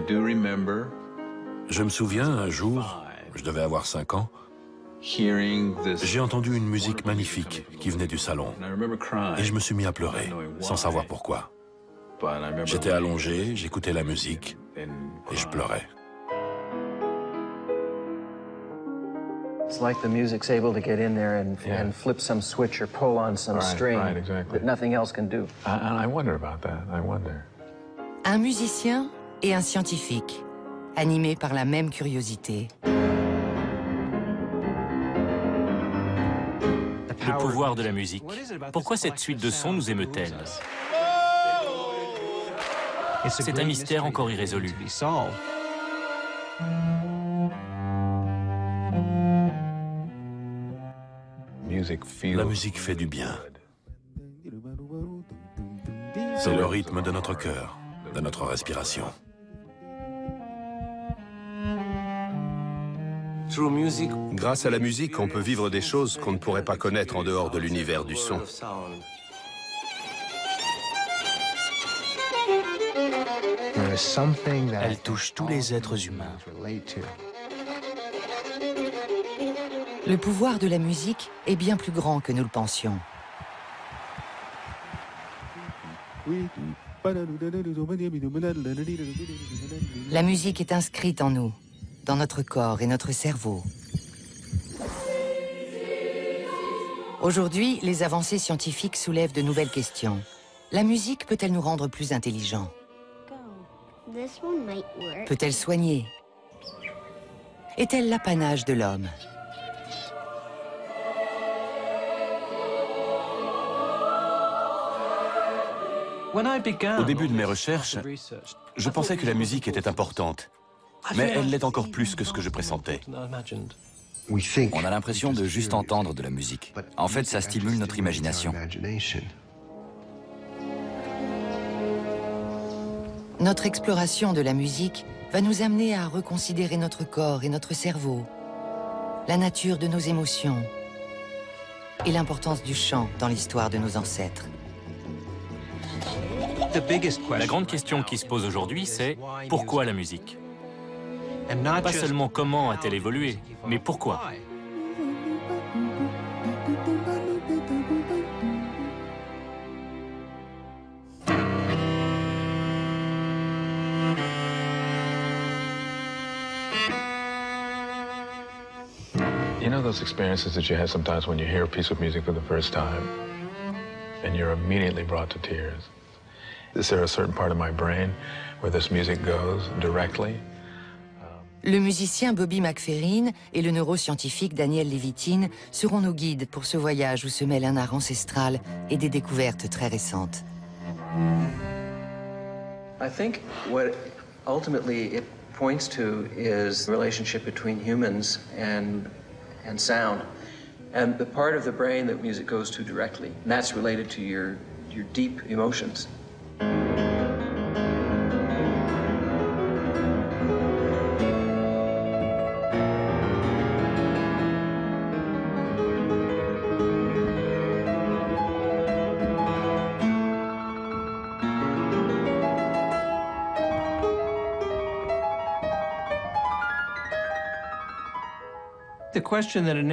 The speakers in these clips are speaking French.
Je me souviens, un jour, je devais avoir 5 ans, j'ai entendu une musique magnifique qui venait du salon. Et je me suis mis à pleurer, sans savoir pourquoi. J'étais allongé, j'écoutais la musique, et je pleurais. It's like the music's able to get in there and flip some switch or pull on some string that nothing else can do. I wonder about that. I wonder. Un musicien et un scientifique, animés par la même curiosité. Le pouvoir de la musique. Pourquoi cette suite de sons nous émeut-elle? C'est un mystère encore irrésolu. La musique fait du bien. C'est le rythme de notre cœur, de notre respiration. Grâce à la musique, on peut vivre des choses qu'on ne pourrait pas connaître en dehors de l'univers du son. Elle touche tous les êtres humains. Le pouvoir de la musique est bien plus grand que nous le pensions. La musique est inscrite en nous, dans notre corps et notre cerveau. Aujourd'hui, les avancées scientifiques soulèvent de nouvelles questions. La musique peut-elle nous rendre plus intelligents? Peut-elle soigner? Est-elle l'apanage de l'homme? Au début de mes recherches, je pensais que la musique était importante, mais elle l'est encore plus que ce que je pressentais. On a l'impression de juste entendre de la musique. En fait, ça stimule notre imagination. Notre exploration de la musique va nous amener à reconsidérer notre corps et notre cerveau, la nature de nos émotions et l'importance du chant dans l'histoire de nos ancêtres. La grande question qui se pose aujourd'hui, c'est pourquoi la musique? Pas seulement comment a-t-elle évolué, mais pourquoi? You know those experiences that you have sometimes when you hear a piece of music for the first time and you're immediately brought to tears? Is there a certain part of my brain where this music goes directly? Le musicien Bobby McFerrin et le neuroscientifique Daniel Levitin seront nos guides pour ce voyage où se mêlent un art ancestral et des découvertes très récentes. I think what ultimately it points to is the relationship between humans and sound, and the part of the brain that music goes to directly. And that's related to your deep emotions.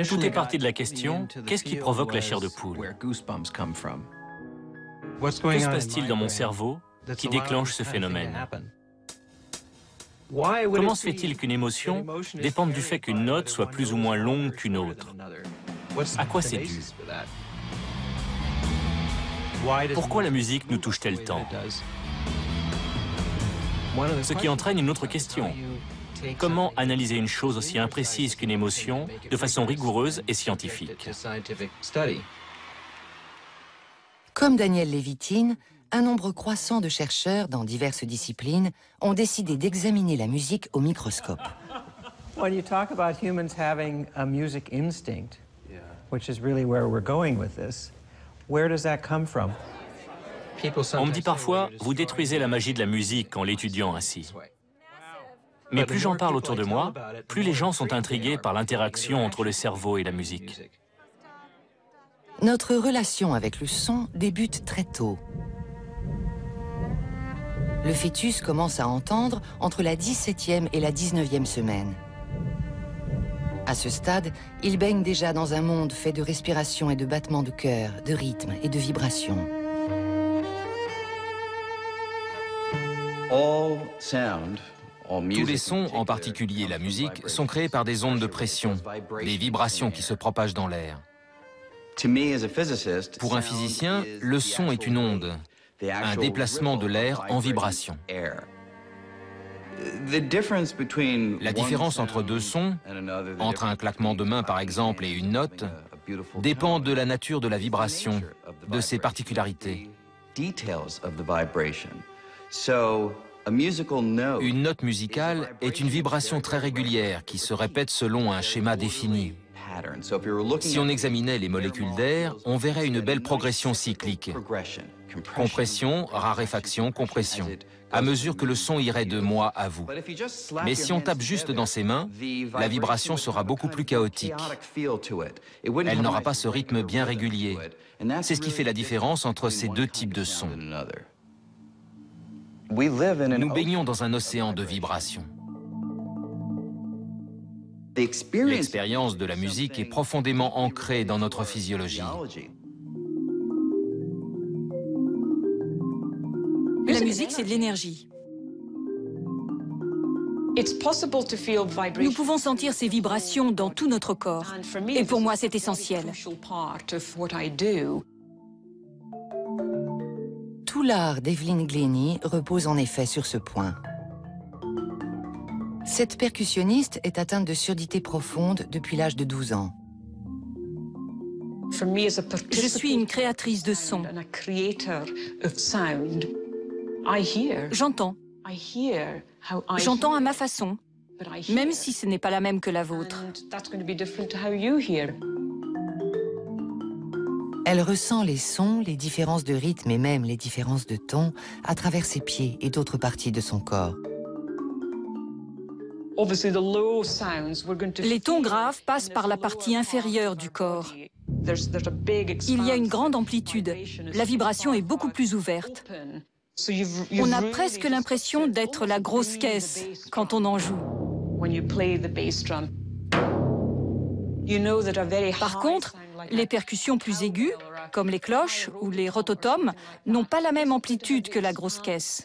Tout est parti de la question, qu'est-ce qui provoque la chair de poule? Que se passe-t-il dans mon cerveau qui déclenche ce phénomène? Comment se fait-il qu'une émotion dépende du fait qu'une note soit plus ou moins longue qu'une autre? À quoi c'est dû? Pourquoi la musique nous touche-t-elle tant? Ce qui entraîne une autre question. Comment analyser une chose aussi imprécise qu'une émotion de façon rigoureuse et scientifique? Comme Daniel Levitin, un nombre croissant de chercheurs dans diverses disciplines ont décidé d'examiner la musique au microscope. When you talk about humans having a music instinct, which is really where we're going with this, where does that come from? On me dit parfois, vous détruisez la magie de la musique en l'étudiant ainsi. Mais plus j'en parle autour de moi, plus les gens sont intrigués par l'interaction entre le cerveau et la musique. Notre relation avec le son débute très tôt. Le fœtus commence à entendre entre la 17e et la 19e semaine. À ce stade, il baigne déjà dans un monde fait de respiration et de battements de cœur, de rythme et de vibrations. Tous les sons, en particulier la musique, sont créés par des ondes de pression, des vibrations qui se propagent dans l'air. Pour un physicien, le son est une onde, un déplacement de l'air en vibration. La différence entre deux sons, entre un claquement de main par exemple et une note, dépend de la nature de la vibration, de ses particularités. Une note musicale est une vibration très régulière qui se répète selon un schéma défini. Si on examinait les molécules d'air, on verrait une belle progression cyclique. Compression, raréfaction, compression, à mesure que le son irait de moi à vous. Mais si on tape juste dans ses mains, la vibration sera beaucoup plus chaotique. Elle n'aura pas ce rythme bien régulier. C'est ce qui fait la différence entre ces deux types de sons. Nous baignons dans un océan de vibrations. L'expérience de la musique est profondément ancrée dans notre physiologie. La musique, c'est de l'énergie. Nous pouvons sentir ces vibrations dans tout notre corps. Et pour moi, c'est essentiel. Tout l'art d'Evelyn Glennie repose en effet sur ce point. Cette percussionniste est atteinte de surdité profonde depuis l'âge de 12 ans. Je suis une créatrice de son. J'entends. J'entends à ma façon, même si ce n'est pas la même que la vôtre. Elle ressent les sons, les différences de rythme et même les différences de ton à travers ses pieds et d'autres parties de son corps. Les tons graves passent par la partie inférieure du corps. Il y a une grande amplitude. La vibration est beaucoup plus ouverte. On a presque l'impression d'être la grosse caisse quand on en joue. Par contre, les percussions plus aiguës, comme les cloches ou les rototoms, n'ont pas la même amplitude que la grosse caisse.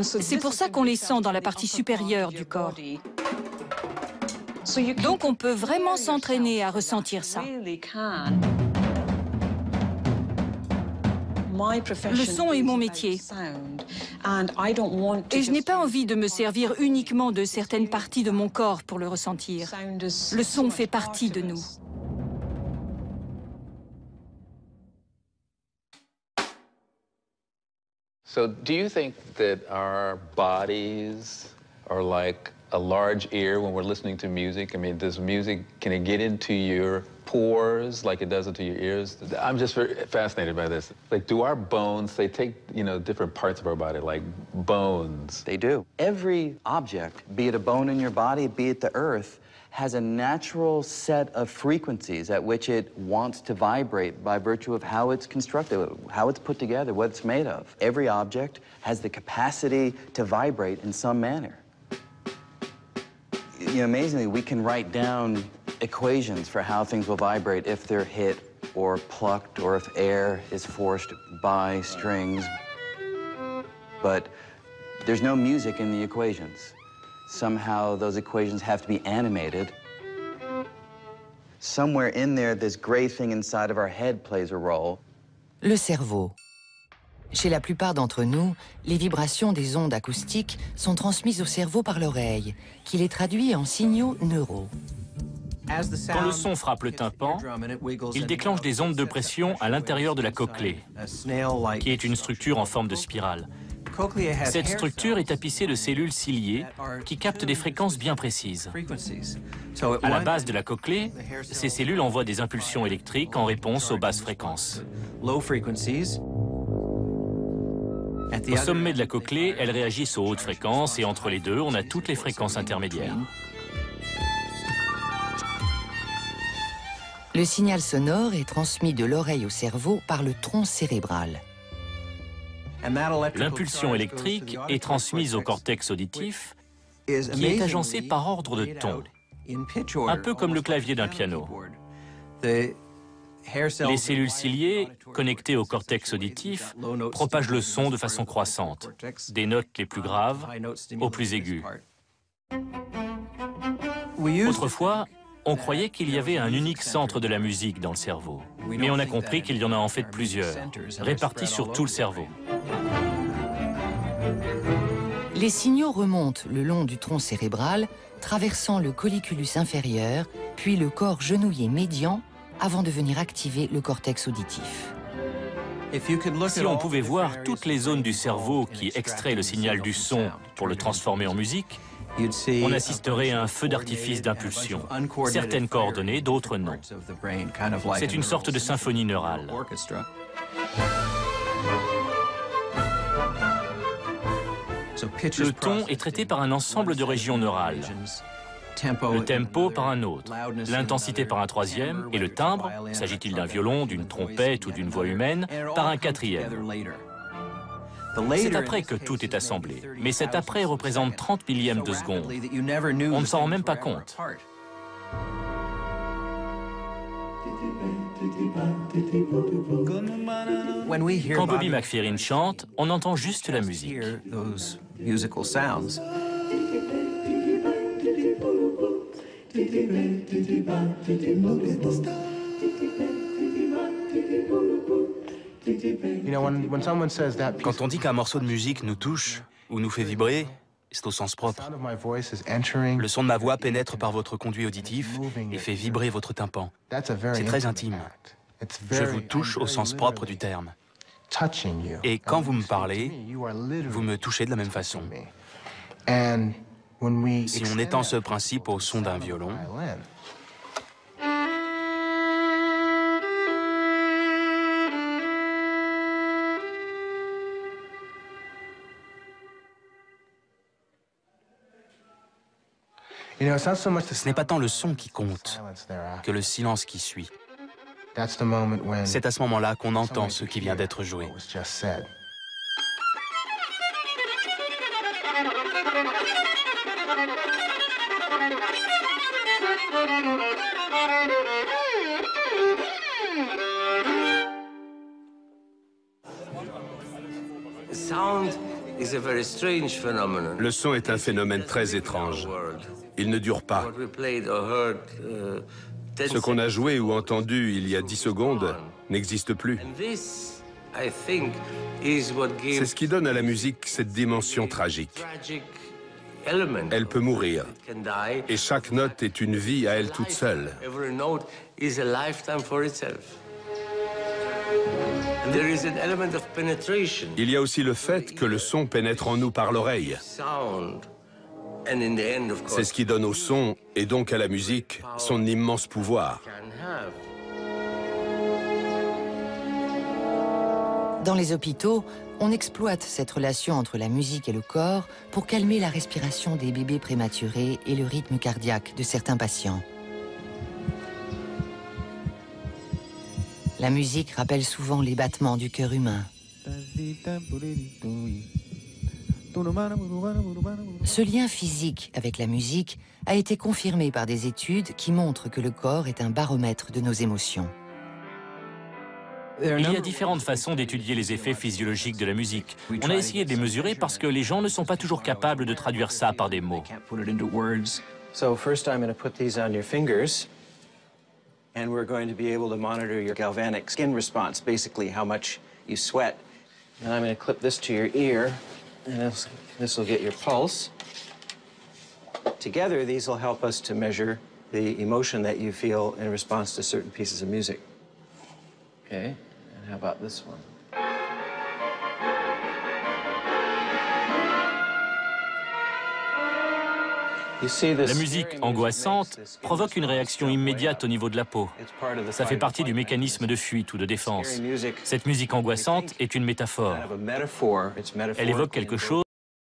C'est pour ça qu'on les sent dans la partie supérieure du corps. Donc on peut vraiment s'entraîner à ressentir ça. Le son est mon métier. Et je n'ai pas envie de me servir uniquement de certaines parties de mon corps pour le ressentir. Le son fait partie de nous. So do you think that our bodies are like a large ear when we're listening to music? I mean, does music, can it get into your pores like it does into your ears? I'm just very fascinated by this. Like, do our bones, they take, you know, different parts of our body, like bones? They do. Every object, be it a bone in your body, be it the earth, has a natural set of frequencies at which it wants to vibrate by virtue of how it's constructed, how it's put together, what it's made of. Every object has the capacity to vibrate in some manner. You know, amazingly, we can write down equations for how things will vibrate if they're hit or plucked or if air is forced by strings. But there's no music in the equations. Somehow those equations have to be animated. Somewhere in there, this gray thing inside of our head plays a role. Le cerveau. Chez la plupart d'entre nous, les vibrations des ondes acoustiques sont transmises au cerveau par l'oreille, qui les traduit en signaux neuraux. Quand le son frappe le tympan, il déclenche des ondes de pression à l'intérieur de la cochlée, qui est une structure en forme de spirale. Cette structure est tapissée de cellules ciliées qui captent des fréquences bien précises. À la base de la cochlée, ces cellules envoient des impulsions électriques en réponse aux basses fréquences. Au sommet de la cochlée, elles réagissent aux hautes fréquences et entre les deux, on a toutes les fréquences intermédiaires. Le signal sonore est transmis de l'oreille au cerveau par le tronc cérébral. L'impulsion électrique est transmise au cortex auditif, qui est agencé par ordre de ton, un peu comme le clavier d'un piano. Les cellules ciliées, connectées au cortex auditif, propagent le son de façon croissante, des notes les plus graves aux plus aiguës. Autrefois, on croyait qu'il y avait un unique centre de la musique dans le cerveau, mais on a compris qu'il y en a en fait plusieurs, répartis sur tout le cerveau. Les signaux remontent le long du tronc cérébral, traversant le colliculus inférieur, puis le corps genouillé médian, avant de venir activer le cortex auditif. Si on pouvait voir toutes les zones du cerveau qui extraient le signal du son pour le transformer en musique, on assisterait à un feu d'artifice d'impulsion. Certaines coordonnées, d'autres non. C'est une sorte de symphonie neurale. Le ton est traité par un ensemble de régions neurales. Le tempo par un autre, l'intensité par un troisième, et le timbre, s'agit-il d'un violon, d'une trompette ou d'une voix humaine, par un quatrième. C'est après que tout est assemblé, mais cet après représente 30 millièmes de seconde. On ne s'en rend même pas compte. Quand Bobby McFerrin chante, on entend juste la musique. Quand on dit qu'un morceau de musique nous touche ou nous fait vibrer, c'est au sens propre. Le son de ma voix pénètre par votre conduit auditif et fait vibrer votre tympan. C'est très intime. Je vous touche au sens propre du terme. Et quand vous me parlez, vous me touchez de la même façon. Si on étend ce principe au son d'un violon, ce n'est pas tant le son qui compte que le silence qui suit. C'est à ce moment-là qu'on entend ce qui vient d'être joué. Le son est un phénomène très étrange. Il ne dure pas. Ce qu'on a joué ou entendu il y a 10 secondes n'existe plus. C'est ce qui donne à la musique cette dimension tragique. Elle peut mourir, et chaque note est une vie à elle toute seule. Il y a aussi le fait que le son pénètre en nous par l'oreille. C'est ce qui donne au son, et donc à la musique, son immense pouvoir. Dans les hôpitaux, on exploite cette relation entre la musique et le corps pour calmer la respiration des bébés prématurés et le rythme cardiaque de certains patients. La musique rappelle souvent les battements du cœur humain. Ce lien physique avec la musique a été confirmé par des études qui montrent que le corps est un baromètre de nos émotions. Il y a différentes façons d'étudier les effets physiologiques de la musique. On a essayé de les mesurer parce que les gens ne sont pas toujours capables de traduire ça par des mots. So first I'm going to put these on your fingers, and we're going to be able to monitor your galvanic skin response, basically how much you sweat. And I'm going to clip this to your ear, and this will get your pulse. Together, these will help us to measure the emotion that you feel in response to certain pieces of music. Okay, and how about this one? La musique angoissante provoque une réaction immédiate au niveau de la peau. Ça fait partie du mécanisme de fuite ou de défense. Cette musique angoissante est une métaphore. Elle évoque quelque chose